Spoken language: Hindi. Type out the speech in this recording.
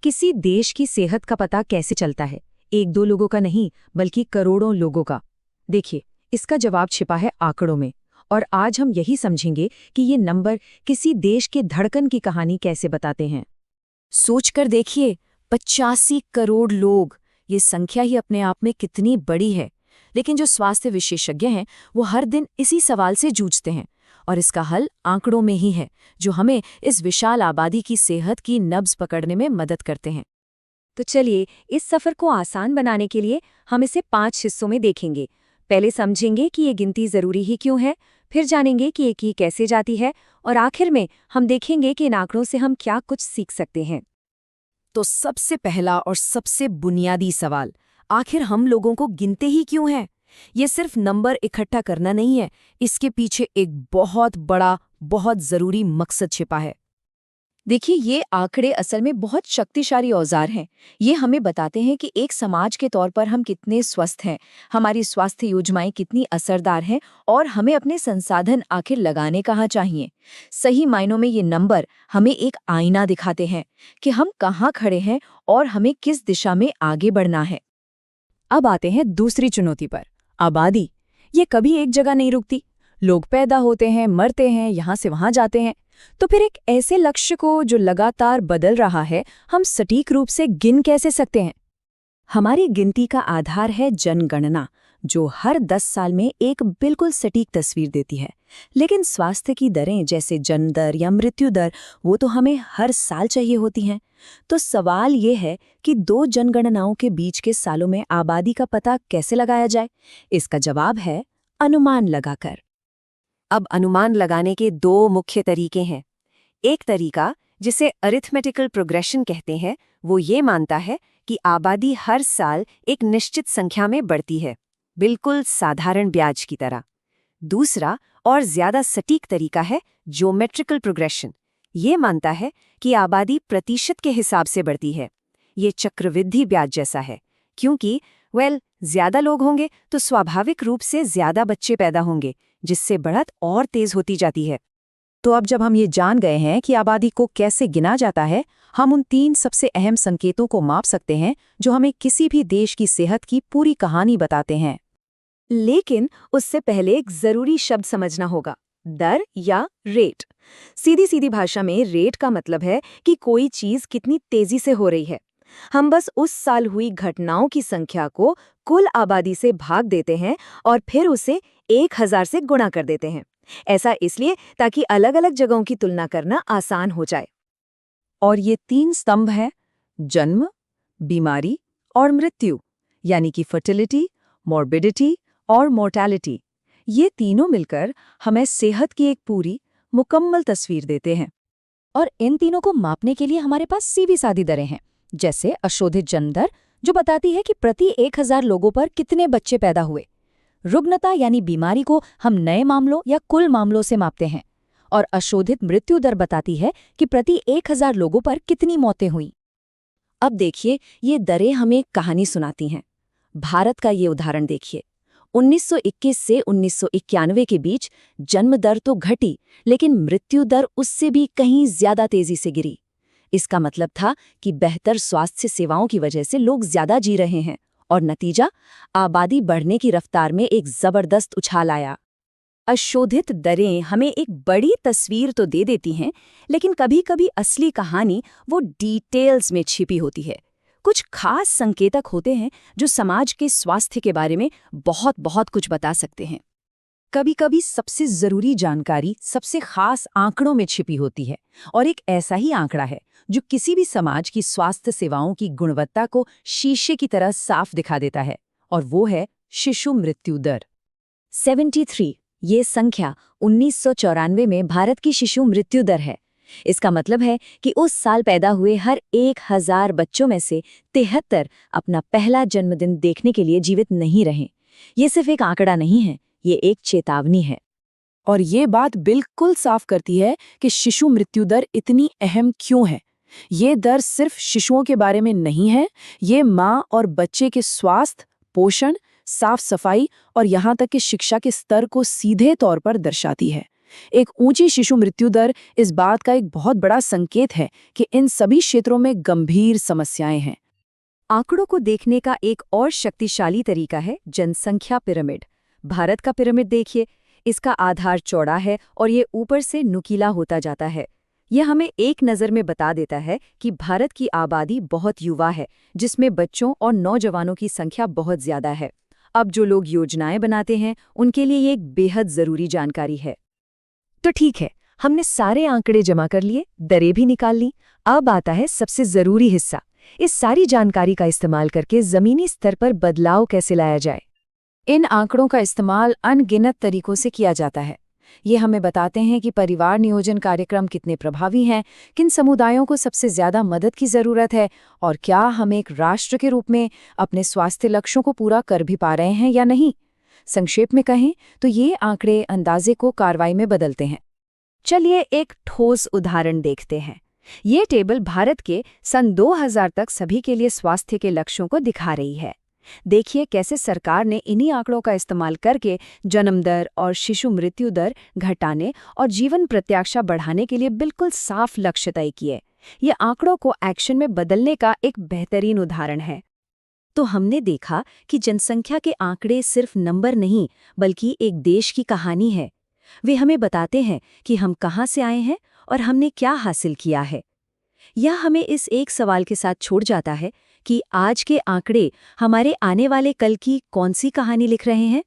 किसी देश की सेहत का पता कैसे चलता है? एक दो लोगों का नहीं, बल्कि करोड़ों लोगों का। देखिए, इसका जवाब छिपा है आंकड़ों में। और आज हम यही समझेंगे कि ये नंबर किसी देश के धड़कन की कहानी कैसे बताते हैं। सोचकर देखिए, 85 करोड़ लोग, ये संख्या ही अपने आप में कितनी बड़ी है। लेकिन जो स्वास्थ्य विशेषज्ञ हैं वो हर दिन इसी सवाल से जूझते हैं, और इसका हल आंकड़ों में ही है, जो हमें इस विशाल आबादी की सेहत की नब्ज पकड़ने में मदद करते हैं। तो चलिए, इस सफर को आसान बनाने के लिए हम इसे 5 हिस्सों में देखेंगे। पहले समझेंगे कि ये गिनती जरूरी ही क्यों है, फिर जानेंगे कि ये की कैसे जाती है, और आखिर में हम देखेंगे कि इन आंकड़ों से हम क्या कुछ सीख सकते हैं। तो सबसे पहला और सबसे बुनियादी सवाल, आखिर हम लोगों को गिनते ही क्यों हैं? ये सिर्फ नंबर इकट्ठा करना नहीं है, इसके पीछे एक बहुत बड़ा, बहुत जरूरी मकसद छिपा है। देखिए, ये आंकड़े असल में बहुत शक्तिशाली औजार हैं। ये हमें बताते हैं कि एक समाज के तौर पर हम कितने स्वस्थ हैं, हमारी स्वास्थ्य योजनाएं कितनी असरदार हैं, और हमें अपने संसाधन आखिर लगाने कहाँ चाहिए। सही मायनों में ये नंबर हमें एक आईना दिखाते हैं कि हम कहाँ खड़े हैं और हमें किस दिशा में आगे बढ़ना है। अब आते हैं दूसरी चुनौती पर, आबादी। ये कभी एक जगह नहीं रुकती। लोग पैदा होते हैं, मरते हैं, यहाँ से वहाँ जाते हैं। तो फिर एक ऐसे लक्ष्य को जो लगातार बदल रहा है, हम सटीक रूप से गिन कैसे सकते हैं? हमारी गिनती का आधार है जनगणना, जो हर 10 साल में एक बिल्कुल सटीक तस्वीर देती है। लेकिन स्वास्थ्य की दरें जैसे जन्म दर या मृत्यु दर, वो तो हमें हर साल चाहिए होती हैं। तो सवाल ये है कि दो जनगणनाओं के बीच के सालों में आबादी का पता कैसे लगाया जाए? इसका जवाब है अनुमान लगाकर। अब अनुमान लगाने के दो मुख्य तरीके हैं। एक तरीका, जिसे अरिथमेटिकल प्रोग्रेशन कहते हैं, वो ये मानता है कि आबादी हर साल एक निश्चित संख्या में बढ़ती है, बिल्कुल साधारण ब्याज की तरह। दूसरा और ज्यादा सटीक तरीका है ज्योमेट्रिकल प्रोग्रेशन। ये मानता है कि आबादी प्रतिशत के हिसाब से बढ़ती है। ये चक्रवृद्धि ब्याज जैसा है, क्योंकि ज्यादा लोग होंगे तो स्वाभाविक रूप से ज्यादा बच्चे पैदा होंगे, जिससे बढ़त और तेज होती जाती है। तो अब जब हम ये जान गए हैं कि आबादी को कैसे गिना जाता है, हम उन 3 सबसे अहम संकेतों को माप सकते हैं जो हमें किसी भी देश की सेहत की पूरी कहानी बताते हैं। लेकिन उससे पहले एक जरूरी शब्द समझना होगा, दर या रेट। सीधी सीधी भाषा में रेट का मतलब है कि कोई चीज कितनी तेजी से हो रही है। हम बस उस साल हुई घटनाओं की संख्या को कुल आबादी से भाग देते हैं और फिर उसे 1000 से गुणा कर देते हैं। ऐसा इसलिए ताकि अलग अलग जगहों की तुलना करना आसान हो जाए। और ये 3 स्तंभ हैं: जन्म, बीमारी और मृत्यु, यानी कि फर्टिलिटी, मॉर्बिडिटी और मोर्टेलिटी। ये तीनों मिलकर हमें सेहत की एक पूरी, मुकम्मल तस्वीर देते हैं। और इन तीनों को मापने के लिए हमारे पास सीधी सादी दरें हैं, जैसे अशोधित जन्म दर, जो बताती है कि प्रति 1000 लोगों पर कितने बच्चे पैदा हुए। रुग्णता यानी बीमारी को हम नए मामलों या कुल मामलों से मापते हैं। और अशोधित मृत्यु दर बताती है कि प्रति 1000 लोगों पर कितनी मौतें हुई। अब देखिए, ये दरें हमें एक कहानी सुनाती हैं। भारत का ये उदाहरण देखिए। 1921 से 1991 के बीच जन्म दर तो घटी, लेकिन मृत्यु दर उससे भी कहीं ज्यादा तेजी से गिरी। इसका मतलब था कि बेहतर स्वास्थ्य सेवाओं की वजह से लोग ज्यादा जी रहे हैं, और नतीजा, आबादी बढ़ने की रफ्तार में एक जबरदस्त उछाल आया। अशोधित दरें हमें एक बड़ी तस्वीर तो दे देती हैं, लेकिन कभी-कभी असली कहानी वो डिटेल्स में छिपी होती है। कुछ खास संकेतक होते हैं जो समाज के स्वास्थ्य के बारे में बहुत बहुत कुछ बता सकते हैं। कभी-कभी सबसे जरूरी जानकारी सबसे खास आंकड़ों में छिपी होती है, और एक ऐसा ही आंकड़ा है जो किसी भी समाज की स्वास्थ्य सेवाओं की गुणवत्ता को शीशे की तरह साफ दिखा देता है, और वो है शिशु मृत्यु दर। 73, ये संख्या 1994 में भारत की शिशु मृत्यु दर है। इसका मतलब है कि उस साल पैदा हुए हर 1000 बच्चों में से 73 अपना पहला जन्मदिन देखने के लिए जीवित नहीं रहे। ये सिर्फ एक आंकड़ा नहीं है, ये एक चेतावनी है। और ये बात बिल्कुल साफ करती है कि शिशु मृत्यु दर इतनी अहम क्यों है। ये दर सिर्फ शिशुओं के बारे में नहीं है, ये माँ और बच्चे के स्वास्थ्य, पोषण, साफ सफाई और यहाँ तक कि शिक्षा के स्तर को सीधे तौर पर दर्शाती है। एक ऊंची शिशु मृत्यु दर इस बात का एक बहुत बड़ा संकेत है कि इन सभी क्षेत्रों में गंभीर समस्याएं हैं। आंकड़ों को देखने का एक और शक्तिशाली तरीका है जनसंख्या पिरामिड। भारत का पिरामिड देखिए, इसका आधार चौड़ा है और ये ऊपर से नुकीला होता जाता है। यह हमें एक नज़र में बता देता है कि भारत की आबादी बहुत युवा है, जिसमें बच्चों और नौजवानों की संख्या बहुत ज़्यादा है। अब जो लोग योजनाएं बनाते हैं, उनके लिए ये एक बेहद ज़रूरी जानकारी है। तो ठीक है, हमने सारे आंकड़े जमा कर लिए, दरें भी निकाल ली। अब आता है सबसे ज़रूरी हिस्सा, इस सारी जानकारी का इस्तेमाल करके ज़मीनी स्तर पर बदलाव कैसे लाया जाए। इन आंकड़ों का इस्तेमाल अनगिनत तरीकों से किया जाता है। ये हमें बताते हैं कि परिवार नियोजन कार्यक्रम कितने प्रभावी हैं, किन समुदायों को सबसे ज़्यादा मदद की ज़रूरत है और क्या हम एक राष्ट्र के रूप में अपने स्वास्थ्य लक्ष्यों को पूरा कर भी पा रहे हैं या नहीं। संक्षेप में कहें तो ये आंकड़े अंदाजे को कार्रवाई में बदलते हैं। चलिए एक ठोस उदाहरण देखते हैं। ये टेबल भारत के सन 2000 तक सभी के लिए स्वास्थ्य के लक्ष्यों को दिखा रही है। देखिए कैसे सरकार ने इन्हीं आंकड़ों का इस्तेमाल करके जन्म दर और शिशु मृत्यु दर घटाने और जीवन प्रत्याशा बढ़ाने के लिए बिल्कुल साफ लक्ष्य तय किए। ये आंकड़ों को एक्शन में बदलने का एक बेहतरीन उदाहरण है। तो हमने देखा कि जनसंख्या के आंकड़े सिर्फ नंबर नहीं, बल्कि एक देश की कहानी है। वे हमें बताते हैं कि हम कहाँ से आए हैं और हमने क्या हासिल किया है। यह हमें इस एक सवाल के साथ छोड़ जाता है कि आज के आंकड़े हमारे आने वाले कल की कौन सी कहानी लिख रहे हैं।